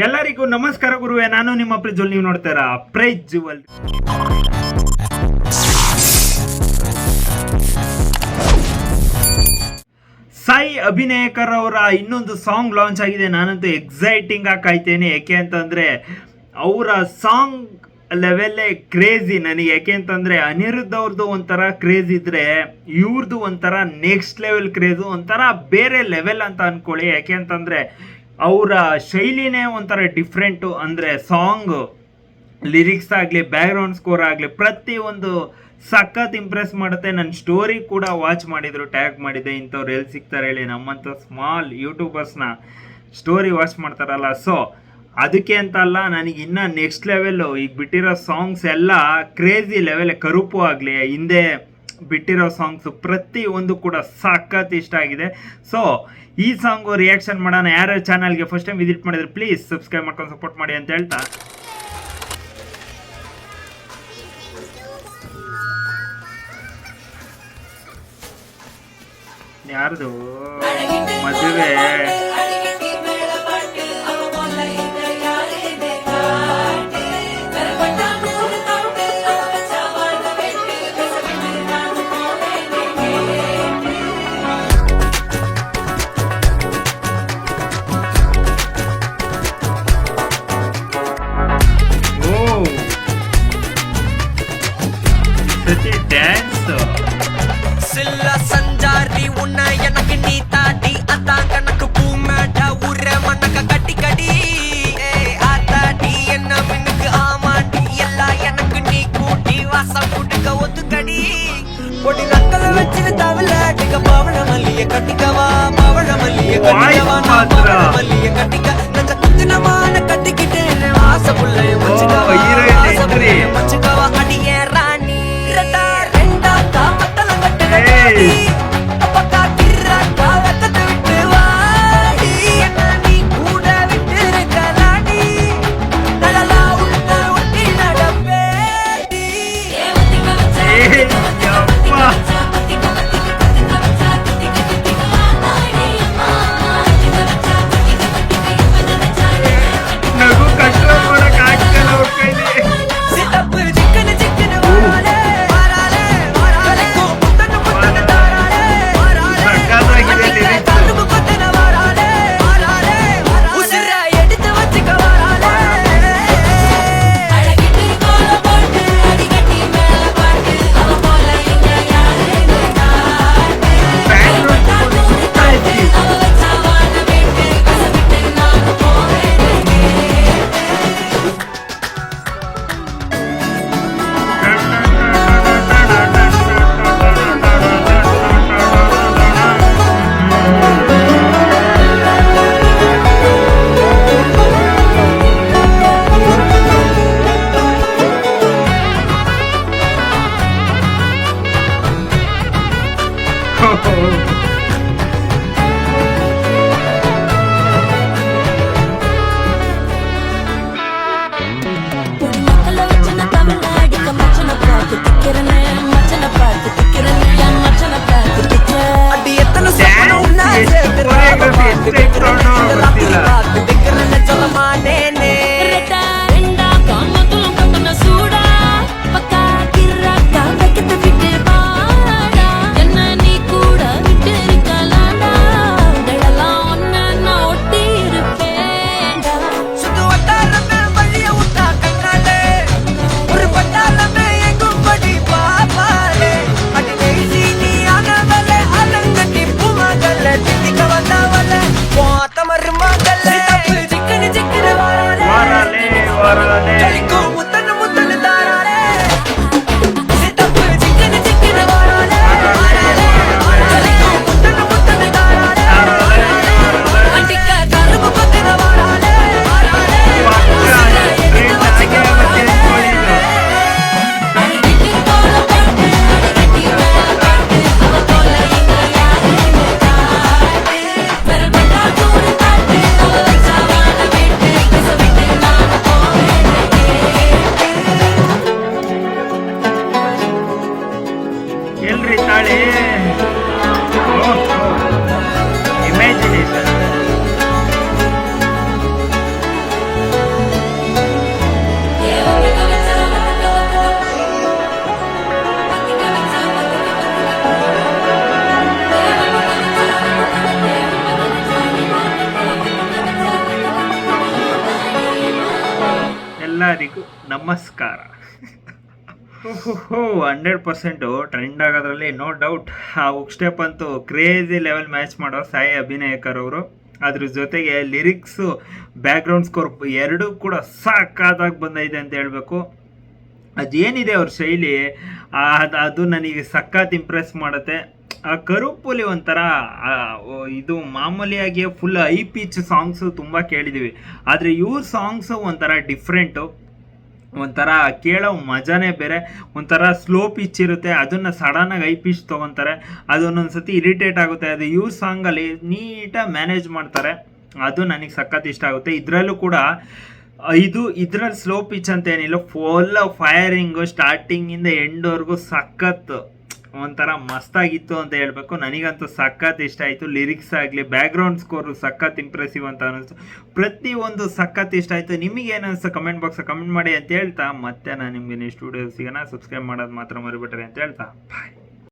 ಎಲ್ಲರಿಗೂ ನಮಸ್ಕಾರ ಗುರುವೆ, ನಾನು ನಿಮ್ಮ ಪ್ರಜ್ವಲ್. ನೀವು ನೋಡ್ತಾರ ಪ್ರಜ್ವಲ್. ಸಾಯಿ ಅಭಿನಯಕರ್ ಅವರ ಇನ್ನೊಂದು ಸಾಂಗ್ ಲಾಂಚ್ ಆಗಿದೆ. ನಾನಂತೂ ಎಕ್ಸೈಟಿಂಗ್ ಆಗಿ ಕಾಯ್ತೇನೆ. ಯಾಕೆ ಅಂತಂದ್ರೆ ಅವರ ಸಾಂಗ್ ಲೆವೆಲ್ಲೇ ಕ್ರೇಜಿ ನನಗೆ. ಯಾಕೆ ಅಂತಂದ್ರೆ ಅನಿರುದ್ಧ ಅವ್ರದ್ದು ಒಂಥರ ಕ್ರೇಜ್ ಇದ್ರೆ ಇವ್ರದ್ದು ಒಂಥರ ನೆಕ್ಸ್ಟ್ ಲೆವೆಲ್ ಕ್ರೇಜು, ಒಂಥರ ಬೇರೆ ಲೆವೆಲ್ ಅಂತ ಅನ್ಕೊಳ್ಳಿ. ಯಾಕೆ ಅಂತಂದ್ರೆ ಅವರ ಶೈಲಿನೇ ಒಂಥರ ಡಿಫ್ರೆಂಟು. ಅಂದರೆ ಸಾಂಗ್ ಲಿರಿಕ್ಸ್ ಆಗಲಿ, ಬ್ಯಾಕ್ಗ್ರೌಂಡ್ ಸ್ಕೋರ್ ಆಗಲಿ, ಪ್ರತಿಯೊಂದು ಸಖತ್ ಇಂಪ್ರೆಸ್ ಮಾಡುತ್ತೆ. ನನ್ನ ಸ್ಟೋರಿ ಕೂಡ ವಾಚ್ ಮಾಡಿದ್ರು, ಟ್ಯಾಗ್ ಮಾಡಿದ್ದೆ. ಇಂಥವ್ರು ಎಲ್ಲಿ ಸಿಗ್ತಾರೆ ಹೇಳಿ, ನಮ್ಮಂಥ ಸ್ಮಾಲ್ ಯೂಟ್ಯೂಬರ್ಸ್ನ ಸ್ಟೋರಿ ವಾಚ್ ಮಾಡ್ತಾರಲ್ಲ. ಸೊ ಅದಕ್ಕೆ ಅಂತ ಅಲ್ಲ, ನನಗೆ ಇನ್ನೂ ನೆಕ್ಸ್ಟ್ ಲೆವೆಲ್ಲು ಈಗ ಬಿಟ್ಟಿರೋ ಸಾಂಗ್ಸ್ ಎಲ್ಲ ಕ್ರೇಜಿ ಲೆವೆಲ್. ಕರುಪು ಆಗಲಿ, ಹಿಂದೆ ಬಿಟ್ಟಿರೋ ಸಾಂಗ್ಸು ಪ್ರತಿಯೊಂದು ಕೂಡ ಸಖತ್ ಇಷ್ಟ ಆಗಿದೆ. ಸೊ ಈ ಸಾಂಗು ರಿಯಾಕ್ಷನ್ ಮಾಡೋಣ. ಯಾರ್ಯಾರು ಚಾನಲ್ಗೆ ಫಸ್ಟ್ ಟೈಮ್ ವಿಸಿಟ್ ಮಾಡಿದ್ರೆ ಪ್ಲೀಸ್ ಸಬ್ಸ್ಕ್ರೈಬ್ ಮಾಡ್ಕೊಂಡು ಸಪೋರ್ಟ್ ಮಾಡಿ ಅಂತ ಹೇಳ್ತಾ, ಯಾರ್ದು ಮದುವೆ ಡ್ಯಾನ್ಸ್ சில்ல சஞ்சாரி உன்னை எனக்கு நீ தாட்டி அதான் கணக்கு பூமேட்ட ஊர மண்ணக்க கட்டி கடி ஆத்தாடி என்ன மின்னுக்கு ஆமாண்டி எல்லாம் எனக்கு நீ கூட்டி வாசம் கூட்டுக்க ஒத்துக்கடி பொடி நக்கல வச்சுட்டு தவள அடிக்க பவள மல்லிய கட்டிக்கவா, பவள மல்லிய கட்டிக்கவா, பவள மல்லிய கட்டிக்க நஞ்ச குத்தினமான கட்டிக்கிட்டேன் வாச புள்ளைய மச்சுக்கவா, வாச புள்ளைய மச்சுக்கவா அடியே ராணி ரெண்டா ரெண்டா தாமத்தல கட்டுறடி அப்பக்கா கிர்ராக்கா வெத்தத்தை விட்டு வாடி என்ன நீ கூட விட்டு இருக்கலாடி நலலா உள்ள ஒட்டி நடப்பேடி ಎಲ್ಲರಿಗೂ ನಮಸ್ಕಾರ. 100% ಟ್ರೆಂಡ್ ಆಗೋದ್ರಲ್ಲಿ ನೋ ಡೌಟ್. ಆ ಹುಕ್ ಸ್ಟೆಪ್ ಅಂತೂ ಕ್ರೇಜಿ ಲೆವೆಲ್ ಮ್ಯಾಚ್ ಮಾಡೋ ಸಾಯಿ ಅಭಿನಯಕರ್ ಅವರು. ಅದ್ರ ಜೊತೆಗೆ ಲಿರಿಕ್ಸು, ಬ್ಯಾಕ್ಗ್ರೌಂಡ್ ಸ್ಕೋರ್ ಎರಡೂ ಕೂಡ ಸಾಕಾದಾಗ ಬಂದೈತೆ ಅಂತ ಹೇಳಬೇಕು. ಅದೇನಿದೆ ಅವ್ರ ಶೈಲಿ, ಅದು ನನಗೆ ಸಖತ್ ಇಂಪ್ರೆಸ್ ಮಾಡುತ್ತೆ. ಆ ಕರುಪುಲಿ ಒಂಥರ ಇದು ಮಾಮೂಲಿಯಾಗಿ ಫುಲ್ ಹೈ ಪಿಚ್ ಸಾಂಗ್ಸು ತುಂಬ ಕೇಳಿದ್ದೀವಿ, ಆದರೆ ಇವ್ರ ಸಾಂಗ್ಸು ಒಂಥರ ಡಿಫ್ರೆಂಟು, ಒಂಥರ ಕೇಳೋ ಮಜಾನೇ ಬೇರೆ. ಒಂಥರ ಸ್ಲೋ ಪಿಚ್ ಇರುತ್ತೆ, ಅದನ್ನು ಸಡನ್ನಾಗಿ ಹೈ ಪಿಚ್ ತೊಗೊತಾರೆ, ಅದೊಂದೊಂದು ಸತಿ ಇರಿಟೇಟ್ ಆಗುತ್ತೆ. ಅದು ಇವ್ರ ಸಾಂಗಲ್ಲಿ ನೀಟಾಗಿ ಮ್ಯಾನೇಜ್ ಮಾಡ್ತಾರೆ, ಅದು ನನಗೆ ಸಖತ್ ಇಷ್ಟ ಆಗುತ್ತೆ. ಇದರಲ್ಲೂ ಕೂಡ ಇದ್ರಲ್ಲಿ ಸ್ಲೋ ಪಿಚ್ ಅಂತ ಏನಿಲ್ಲ, ಫುಲ್ ಫೈರಿಂಗು ಸ್ಟಾರ್ಟಿಂಗಿಂದ ಎಂಡ್ವರೆಗೂ ಸಖತ್ ಒಂಥರ ಮಸ್ತಾಗಿತ್ತು ಅಂತ ಹೇಳ್ಬೇಕು. ನನಗಂತೂ ಸಖತ್ ಇಷ್ಟ ಆಯಿತು. ಲಿರಿಕ್ಸ್ ಆಗಲಿ, ಬ್ಯಾಕ್ಗ್ರೌಂಡ್ ಸ್ಕೋರು ಸಖತ್ ಇಂಪ್ರೆಸಿವ್ ಅಂತ ಅನ್ನಿಸ್ತು. ಪ್ರತಿಯೊಂದು ಸಖತ್ ಇಷ್ಟ ಆಯಿತು. ನಿಮಗೆ ಏನಿಸ್ತು ಕಮೆಂಟ್ ಬಾಕ್ಸ್ ಕಮೆಂಟ್ ಮಾಡಿ ಅಂತ ಹೇಳ್ತಾ, ಮತ್ತೆ ನಾನು ನಿಮಗೆ ನೆಕ್ಸ್ಟ್ ವಿಡಿಯೋ ಸಿಗೋಣ. ಸಬ್ಸ್ಕ್ರೈಬ್ ಮಾಡೋದು ಮಾತ್ರ ಮರಿಬಿಟ್ರೆ ಅಂತ ಹೇಳ್ತಾ ಬಾಯ್.